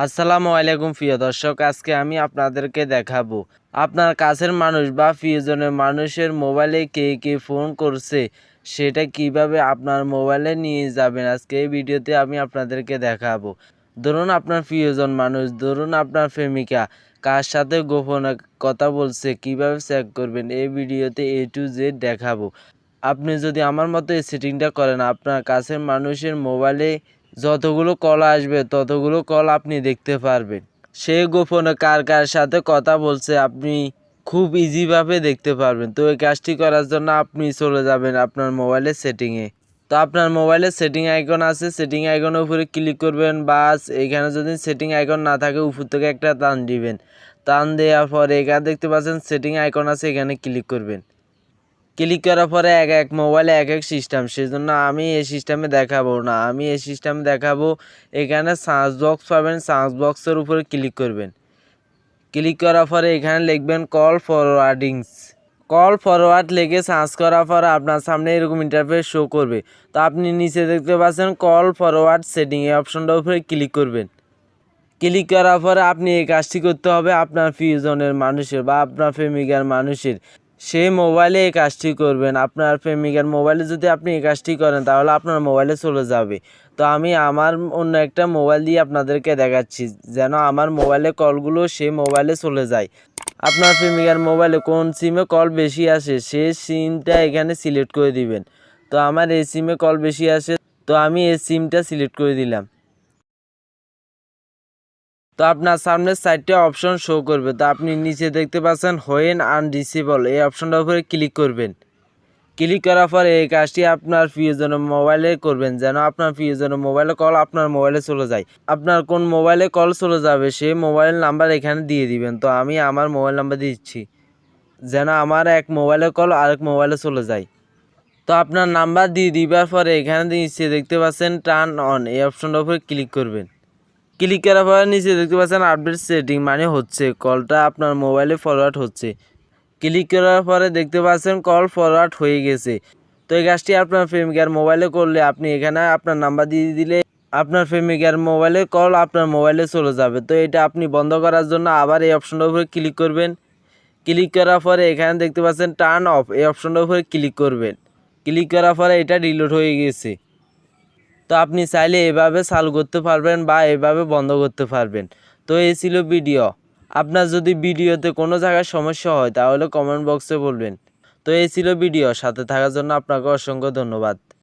আসসালামু আলাইকুম প্রিয় দর্শক, আজকে আমি আপনাদেরকে দেখাবো আপনার কাছের মানুষ বা প্রিয়জনের মানুষের মোবাইলে কে কে ফোন করছে সেটা কিভাবে আপনার মোবাইলে নিয়ে যাবেন। আজকে এই ভিডিওতে আমি আপনাদেরকে দেখাবো। ধরুন আপনার প্রিয়জন মানুষ, ধরুন আপনার প্রেমিকা কার সাথে গোপনে কথা বলছে, কিভাবে চেক করবেন এই ভিডিওতে A to Z দেখাবো। আপনি যদি আমার মতো এই সেটিংটা করেন, আপনার কাছের মানুষের মোবাইলে যতগুলো কল আসবে ততগুলো কল আপনি দেখতে পারবেন। সে গোপনে কার কার সাথে কথা বলছে আপনি খুব ইজিভাবে দেখতে পারবেন। তো এই কাজটি করার জন্য আপনি চলে যাবেন আপনার মোবাইলের সেটিংয়ে। তো আপনার মোবাইলে সেটিং আইকন আছে, সেটিং আইকনের উপরে ক্লিক করবেন। বাস এখানে যদি সেটিং আইকন না থাকে উপর থেকে একটা টান দিবেন। টান দেওয়ার পরে এখানে দেখতে পাচ্ছেন সেটিং আইকন আছে, এখানে ক্লিক করবেন। ক্লিক করার পরে এক এক মোবাইলে এক এক সিস্টেম, সেজন্য আমি এই সিস্টেমে দেখাবো না, আমি এই সিস্টেমে দেখাবো। এখানে সার্চ বক্স পাবেন, সার্চ বক্সের উপরে ক্লিক করবেন। ক্লিক করার পরে এখানে লিখবেন কল ফরওয়ার্ডিংস। কল ফরওয়ার্ড লিখে সার্চ করার পরে আপনার সামনে এরকম ইন্টারফেস শো করবে। তো আপনি নিচে দেখতে পাচ্ছেন কল ফরওয়ার্ড সেটিং, এই অপশনটার উপরে ক্লিক করবেন। ক্লিক করার পরে আপনি এই কাজটি করতে হবে আপনার প্রিয়জনের মানুষের বা আপনার প্রেমিকার মানুষের, সেই মোবাইলে এই কাজটি করবেন। আপনার প্রেমিকার মোবাইলে যদি আপনি এই কাজটি করেন তাহলে আপনার মোবাইলে চলে যাবে। তো আমি আমার অন্য একটা মোবাইল দিয়ে আপনাদেরকে দেখাচ্ছি যেন আমার মোবাইলে কলগুলো সেই মোবাইলে চলে যায়। আপনার প্রেমিকার মোবাইলে কোন সিমে কল বেশি আসে সেই সিমটা এখানে সিলেক্ট করে দিবেন। তো আমার এই সিমে কল বেশি আসে, তো আমি এই সিমটা সিলেক্ট করে দিলাম। তো আপনার সামনে 4টে অপশন শো করবে। তো আপনি নিচে দেখতে পাচ্ছেন হোয়েন আনরিচেবল, এই অপশনটার উপরে ক্লিক করবেন। ক্লিক করার পরে এই কাজটি আপনার প্রিয়জনের মোবাইলে করবেন যেন আপনার প্রিয়জনের মোবাইলে কল আপনার মোবাইলে চলে যায়। আপনার কোন মোবাইলে কল চলে যাবে সেই মোবাইল নাম্বার এখানে দিয়ে দিবেন। তো আমি আমার মোবাইল নাম্বার দিচ্ছি যেন আমার এক মোবাইলে কল আরেক মোবাইলে চলে যায়। তো আপনার নাম্বার দিয়ে দিবার পরে এখানে নিচে দেখতে পাচ্ছেন টার্ন অন, এই অপশনটার উপরে ক্লিক করবেন। ক্লিক করার পরে নিচে দেখতে পাচ্ছেন আপডেট সেটিং, মানে হচ্ছে কলটা আপনার মোবাইলে ফরওয়ার্ড হচ্ছে। ক্লিক করার পরে দেখতে পাচ্ছেন কল ফরওয়ার্ড হয়ে গেছে। তো এই কাজটি আপনার প্রেমিকার মোবাইলে করলে আপনি এখানে আপনার নাম্বার দিয়ে দিলে আপনার প্রেমিকার মোবাইলে কল আপনার মোবাইলে চলে যাবে। তো এটা আপনি বন্ধ করার জন্য আবার এই অপশনটার উপরে ক্লিক করবেন। ক্লিক করার পরে এখানে দেখতে পাচ্ছেন টার্ন অফ, এই অপশনটার উপরে ক্লিক করবেন। ক্লিক করার পরে এটা ডিলিট হয়ে গেছে। তো আপনি চাইলে এভাবে চালু করতে পারবেন বা এভাবে বন্ধ করতে পারবেন। তো এই ছিল ভিডিও। আপনার যদি ভিডিওতে কোনো জায়গায় সমস্যা হয় তাহলে কমেন্ট বক্সে বলবেন। তো এই ছিল ভিডিও, সাথে থাকার জন্য আপনাকে অসংখ্য ধন্যবাদ।